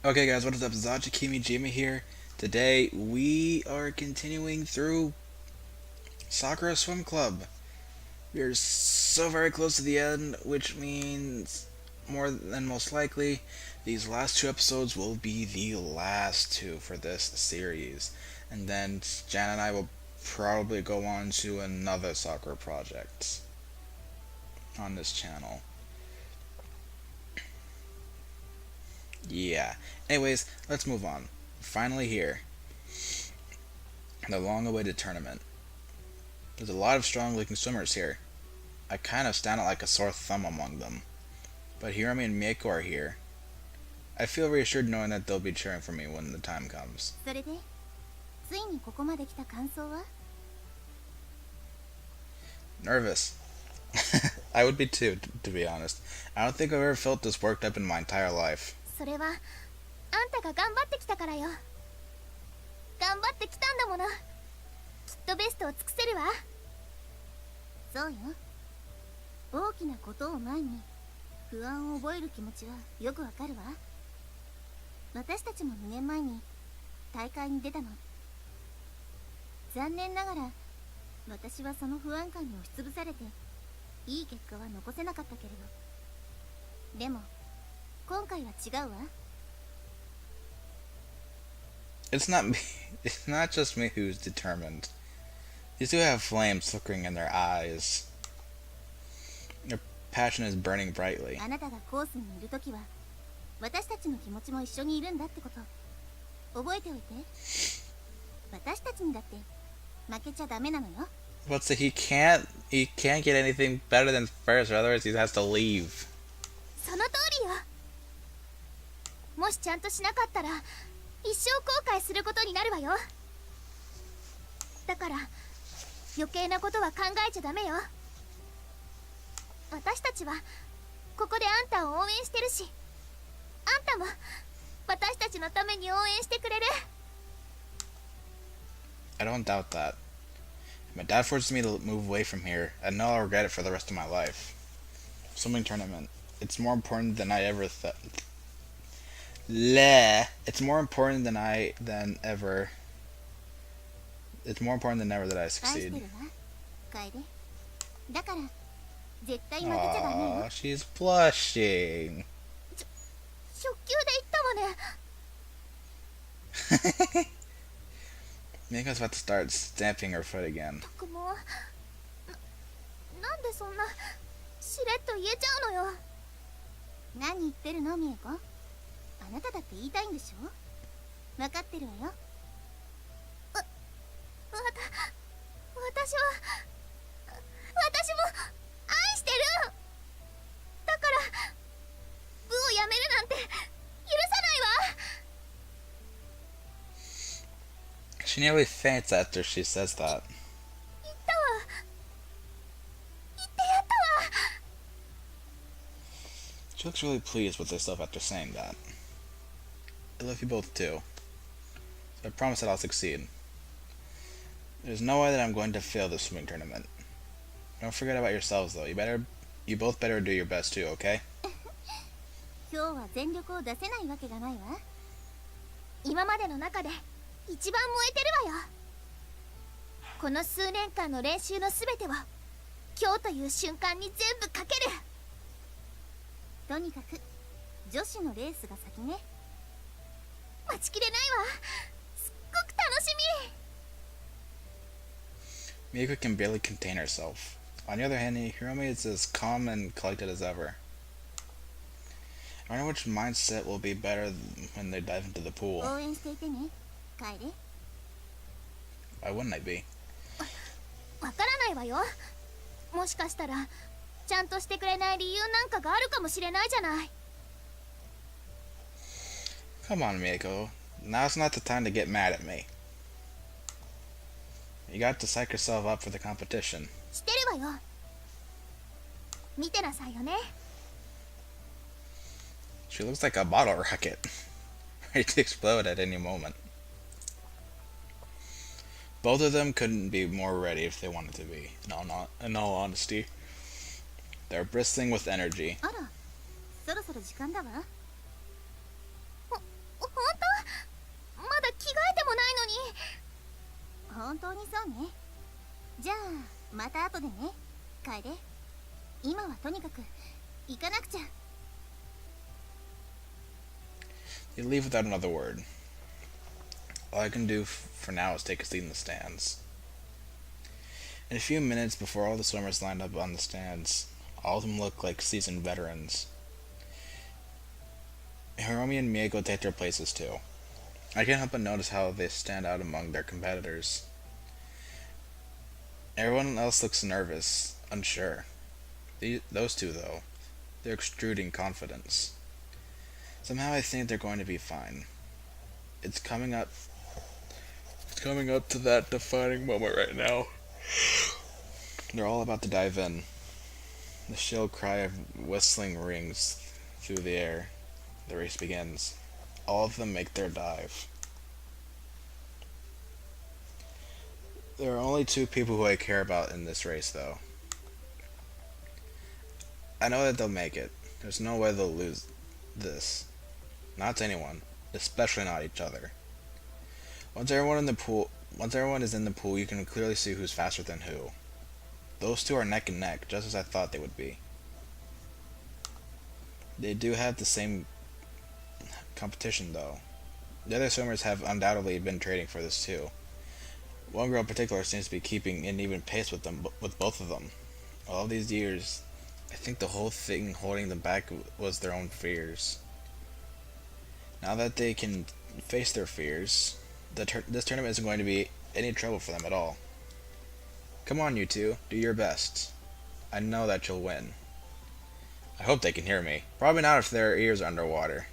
Okay guys, what is up? Zachikimi Jimmy here. Today we are continuing through Sakura Swim Club. We are so very close to the end, which means more than most likely these last two episodes will be the last two for this series. And then Jan and I will probably go on to another Sakura project on this channel. Yeah. Anyways, let's move on. Finally here. The long awaited tournament. There's a lot of strong looking swimmers here. I kind of stand out like a sore thumb among them. But Hiromi and Mieko are here. I feel reassured knowing that they'll be cheering for me when the time comes. Nervous. I would be too, to be honest. I don't think I've ever felt this worked up in my entire life. It's not me. It's not just me who's determined. These two have flames flickering in their eyes. Their passion is burning brightly. But so he can't get anything better than first, or otherwise he has to leave. I don't doubt that. My dad forces me to move away from here. I know I'll regret it for the rest of my life. Swimming tournament. It's more important than I ever thought. It's more important than ever. It's more important than ever that I succeed. Aww, she's blushing. Miko's about to start stamping her foot again. She nearly faints after she says that. She looks really pleased with herself after saying that. I love you both too. So I promise that I'll succeed. There's no way that I'm going to fail this swimming tournament. Don't forget about yourselves though. You both better do your best too, okay? Miko can barely contain herself. On the other hand, Hiromi is as calm and collected as ever. I wonder which mindset will be better when they dive into the pool. Why wouldn't I be? Come on, Miko. Now's not the time to get mad at me. You got to psych yourself up for the competition. She looks like a bottle rocket, ready to explode at any moment. Both of them couldn't be more ready if they wanted to be, in all honesty. They're bristling with energy. 本当にそうね。じゃあまた後でね、楓。今はとにかく行かなくちゃ。 They leave without another word. All I can do for now is take a seat in the stands. In a few minutes, before all the swimmers lined up on the stands, all of them look like seasoned veterans. Hiromi and Mieko take their places too. I can't help but notice how they stand out among their competitors. Everyone else looks nervous, unsure. Those two, though, they're extruding confidence. Somehow I think they're going to be fine. It's coming up. It's coming up to that defining moment right now. They're all about to dive in. The shrill cry of whistling rings through the air. The race begins. All of them make their dive. There are only two people who I care about in this race, though. I know that they'll make it. There's no way they'll lose this. Not to anyone, especially not each other. Once everyone is in the pool, you can clearly see who's faster than who. Those two are neck and neck, just as I thought they would be. They do have the same competition, though. The other swimmers have undoubtedly been trading for this too. One girl in particular seems to be keeping an even pace with both of them. All these years, I think the whole thing holding them back was their own fears. Now that they can face their fears, this tournament isn't going to be any trouble for them at all. Come on, you two, do your best. I know that you'll win. I hope they can hear me. Probably not if their ears are underwater.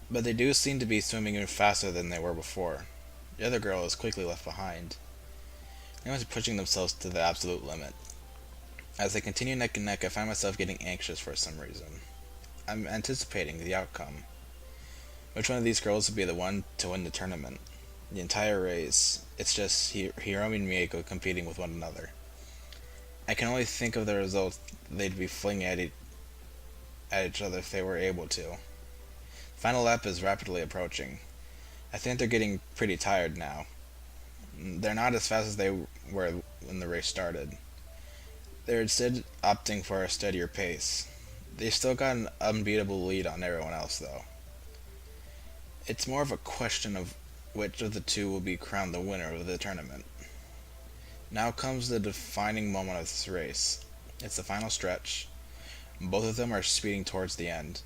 But they do seem to be swimming even faster than they were before. The other girl is quickly left behind. Everyone's pushing themselves to the absolute limit. As they continue neck and neck, I find myself getting anxious for some reason. I'm anticipating the outcome. Which one of these girls will be the one to win the tournament? The entire race, it's just Hiromi and Mieko competing with one another. I can only think of the results they'd be flinging at each other if they were able to. Final lap is rapidly approaching. I think they're getting pretty tired now. They're not as fast as they were when the race started. They're instead opting for a steadier pace. They've still got an unbeatable lead on everyone else, though. It's more of a question of which of the two will be crowned the winner of the tournament. Now comes the defining moment of this race. It's the final stretch. Both of them are speeding towards the end.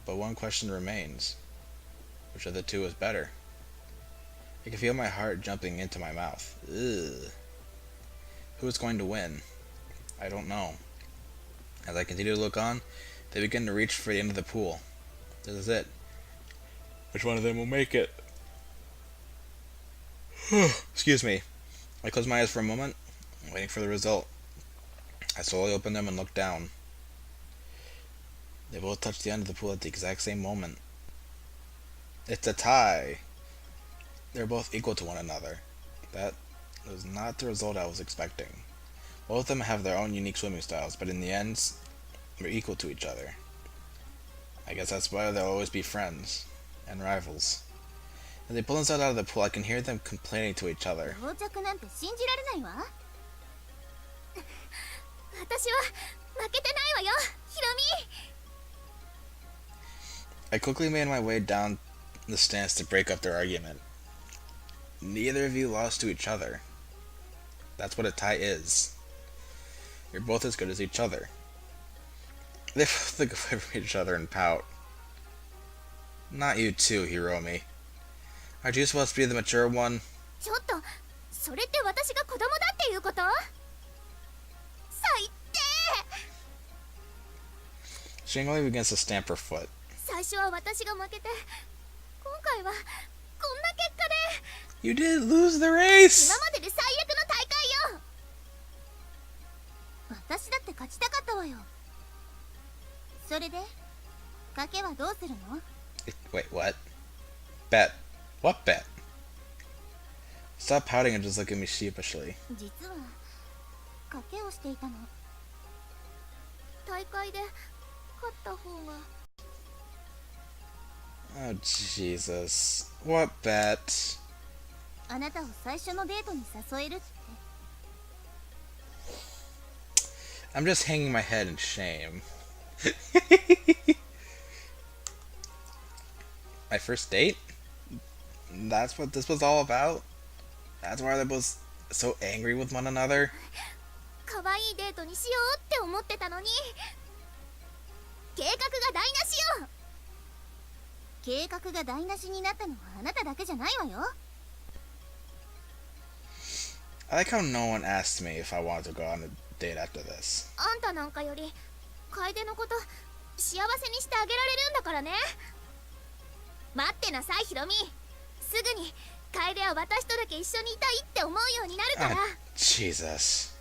But one question remains. Which of the two is better? I can feel my heart jumping into my mouth. Ugh. Who is going to win? I don't know. As I continue to look on, they begin to reach for the end of the pool. This is it. Which one of them will make it? Excuse me. I close my eyes for a moment, waiting for the result. I slowly open them and look down. They both touch the end of the pool at the exact same moment. It's a tie. They're both equal to one another. That was not the result I was expecting. Both of them have their own unique swimming styles, but in the end, they're equal to each other. I guess that's why they'll always be friends and rivals. As they pull themselves out of the pool, I can hear them complaining to each other. I quickly made my way down the stands to break up their argument. Neither of you lost to each other. That's what a tie is. You're both as good as each other. They both look away from each other and pout. Not you too, Hiromi. Aren't you supposed to be the mature one? She angrily begins to stamp her foot. You did lose the race! Wait, what? Bet. What bet? Stop pouting and just look at me sheepishly. Oh, Jesus. What bet? あなたを最初のデートに誘えるって。 I'm just hanging my head in shame. My first date? That's what this was all about? That's why they both so angry with one another? 可愛いデートにしようって思ってたのに、計画が台無しよ。計画が台無しになったのはあなただけじゃないわよ。 I like how no one asked me if I wanted to go on a date after this. あんたなんかより楓のこと幸せにしてあげられるんだからね。待ってなさいヒロミ、すぐに楓は私とだけ一緒にいたいって思うようになるから。 Jesus.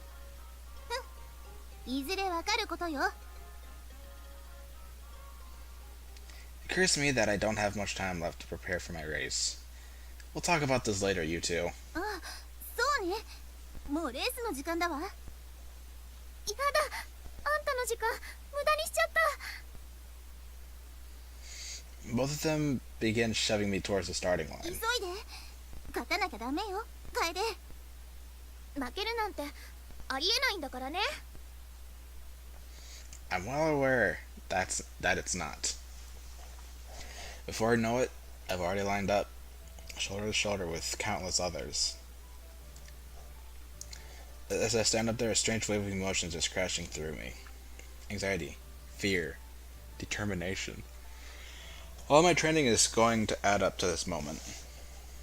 いずれわかることよ。 It occurs to me that I don't have much time left to prepare for my race. We'll talk about this later, you two. あ、そうね。もうレースの時間だわ。やだ、あんたの時間無駄にしちゃった。 Both of them begin shoving me towards the starting 急い line. で、勝たなきゃダメよ楓。負けるなんてありえないんだからね。 I'm well aware that it's not. Before I know it, I've already lined up, shoulder to shoulder with countless others. As I stand up there, a strange wave of emotions is crashing through me. Anxiety, fear, determination. All my training is going to add up to this moment.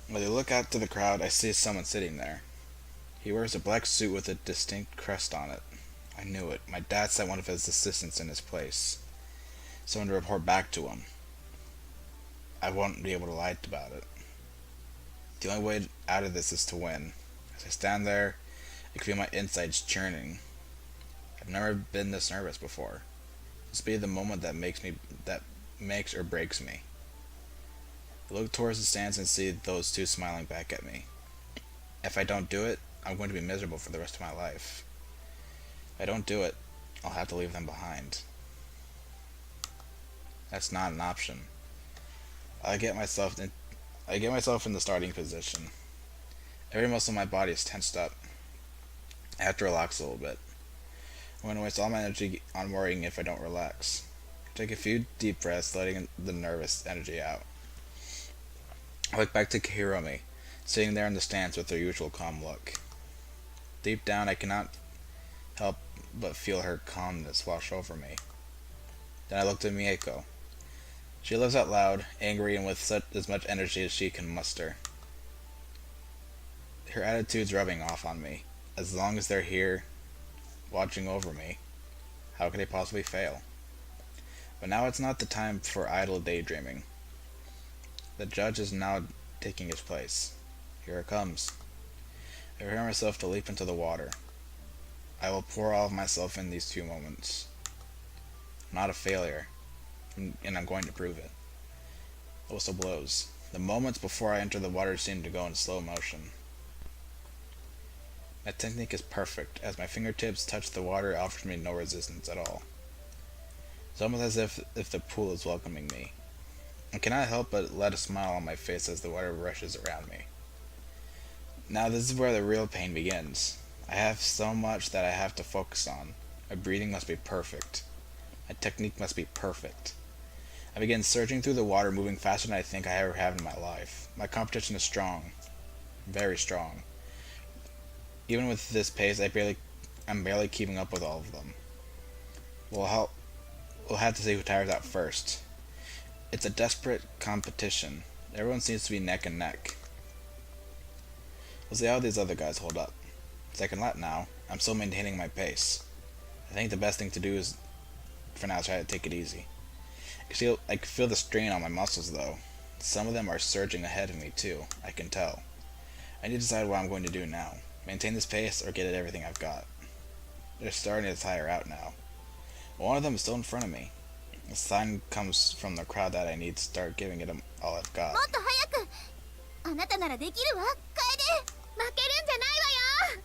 When I look out to the crowd, I see someone sitting there. He wears a black suit with a distinct crest on it. I knew it. My dad sent one of his assistants in his place. Someone to report back to him. I won't be able to lie about it. The only way out of this is to win. As I stand there, I can feel my insides churning. I've never been this nervous before. This will be the moment that makes or breaks me. I look towards the stands and see those two smiling back at me. If I don't do it, I'm going to be miserable for the rest of my life. If I don't do it, I'll have to leave them behind. That's not an option. I get myself in the starting position. Every muscle in my body is tensed up. I have to relax a little bit. I'm going to waste all my energy on worrying if I don't relax. Take a few deep breaths, letting the nervous energy out. I look back to Hiromi, sitting there in the stands with her usual calm look. Deep down, I cannot help but feel her calmness wash over me. Then I looked at Mieko. She lives out loud, angry and with as much energy as she can muster. Her attitude's rubbing off on me. As long as they're here, watching over me, how could they possibly fail? But now it's not the time for idle daydreaming. The judge is now taking his place. Here it comes. I prepare myself to leap into the water. I will pour all of myself in these 2 moments. I'm not a failure, and I'm going to prove it. The whistle blows. The moments before I enter the water seem to go in slow motion. My technique is perfect. As my fingertips touch the water, it offers me no resistance at all. It's almost as if the pool is welcoming me. I cannot help but let a smile on my face as the water rushes around me. Now this is where the real pain begins. I have so much that I have to focus on. My breathing must be perfect. My technique must be perfect. I begin surging through the water, moving faster than I think I ever have in my life. My competition is strong. Very strong. Even with this pace, I'm barely keeping up with all of them. We'll have to see who tires out first. It's a desperate competition. Everyone seems to be neck and neck. We'll see how these other guys hold up. Second lap now. I'm still maintaining my pace. I think the best thing to do is, for now, try to take it easy. I can feel the strain on my muscles though. Some of them are surging ahead of me too, I can tell. I need to decide what I'm going to do now. Maintain this pace or get at everything I've got. They're starting to tire out now. One of them is still in front of me. A sign comes from the crowd that I need to start giving it all I've got. もっと早く。あなたならできるわ楓。負けるんじゃないわよ。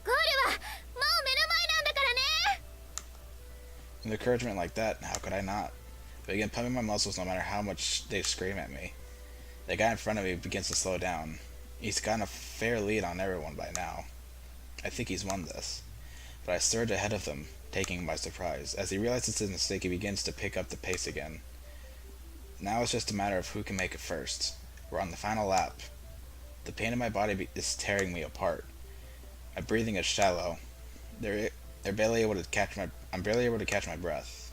ゴールはもう目の前なんだからね。 With encouragement like that, how could I not? I begin pumping my muscles no matter how much they scream at me. The guy in front of me begins to slow down. He's gotten a fair lead on everyone by now. I think he's won this. But I surge ahead of him, taking him by surprise. As he realizes his mistake, he begins to pick up the pace again. Now it's just a matter of who can make it first. We're on the final lap. The pain in my body is tearing me apart. My breathing is shallow. I'm barely able to catch my breath.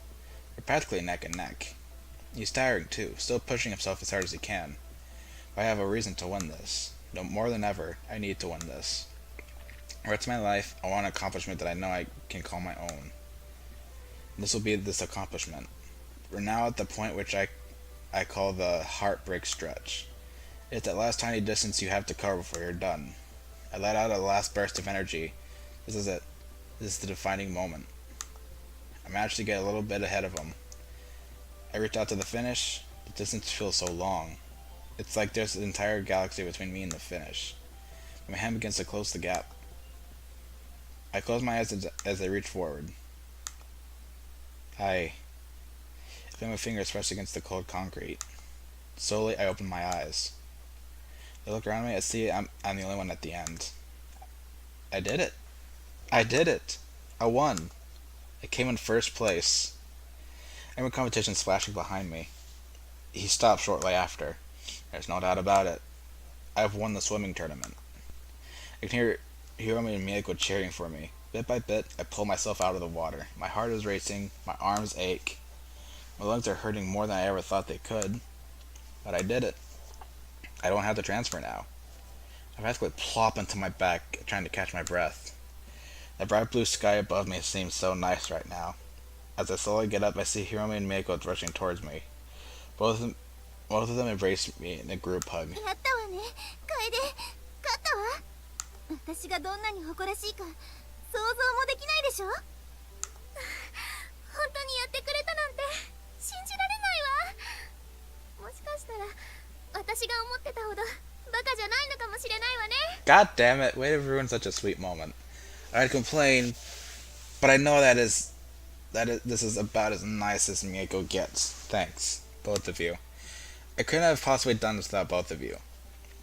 We're practically neck and neck. He's tiring too, still pushing himself as hard as he can. But I have a reason to win this. No, more than ever, I need to win this. The rest of my life, I want an accomplishment that I know I can call my own. This will be this accomplishment. We're now at the point which I call the heartbreak stretch. It's that last tiny distance you have to cover before you're done. I let out a last burst of energy. This is it. This is the defining moment. I managed to get a little bit ahead of him. I reach out to the finish. The distance feels so long. It's like there's an entire galaxy between me and the finish. My hand begins to close the gap. I close my eyes as I reach forward. I feel my fingers press against the cold concrete. Slowly, I open my eyes. I look around me. I see I'm the only one at the end. I did it. I did it. I won. I came in first place. Every competition splashing behind me. He stopped shortly after. There's no doubt about it. I've won the swimming tournament. I can hear Hiromi and Miyako cheering for me. Bit by bit, I pull myself out of the water. My heart is racing. My arms ache. My lungs are hurting more than I ever thought they could. But I did it. I don't have to transfer now. I practically plop into my back, trying to catch my breath. The bright blue sky above me seems so nice right now. As I slowly get up, I see Hiromi and Miyako rushing towards me. Both of them embrace me in a group hug. やったわね、楓。勝ったわ。私がどんなに誇らしいか想像もできないでしょ。本当にやってくれたなんて信じられないわ。もしかしたら私が思ってたほどバカじゃないのかもしれないわね。 God damn it, way to ruin such a sweet moment. I'd complain, but I know this is about as nice as Miyako gets. Thanks, both of you. I couldn't have possibly done this without both of you.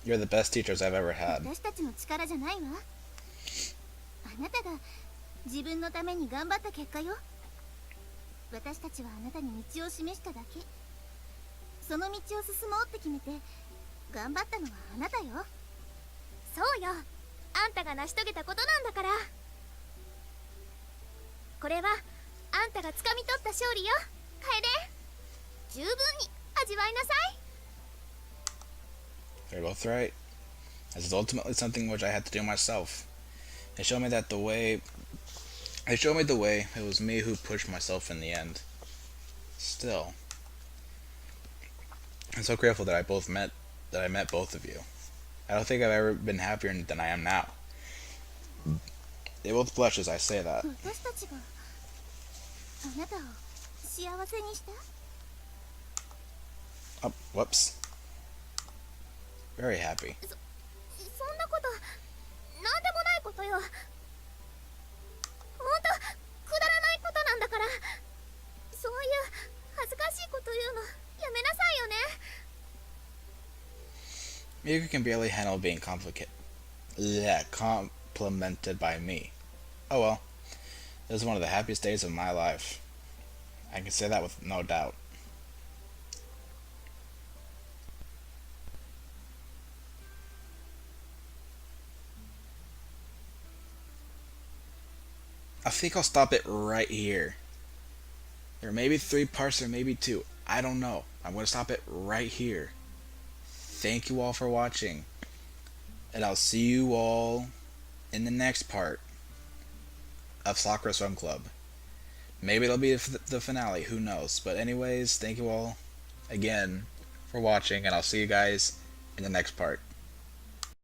You're the best teachers I've ever had. 私たちの力じゃないわ。あなたが自分のために頑張った結果よ。私たちはあなたに道を示しただけ。その道を進もうって決めて頑張ったのはあなたよ。そうよ。あんたが成し遂げたことなんだから。これはあんたが掴み取った勝利よ、楓。十分に味わいなさい。 They're both right. This is ultimately something which I had to do myself. They showed me the way. It was me who pushed myself in the end. Still, I'm so grateful that I met both of you. I don't think I've ever been happier than I am now. They both blush as I say that. 私たちがあなたを幸せにした。 Oh, whoops. Very happy. そんなことなんでもないことよ。ほんとくだらないことなんだから。そういう恥ずかしいこと言うのやめなさいよね。 Miyako can barely handle being complimented by me. Oh well. This is one of the happiest days of my life. I can say that with no doubt. I think I'll stop it right here. There may be 3 parts or maybe 2. I don't know. I'm going to stop it right here. Thank you all for watching. And I'll see you all in the next part of Sakura Swim Club. Maybe it'll be the finale. Who knows? But anyways, thank you all again for watching. And I'll see you guys in the next part.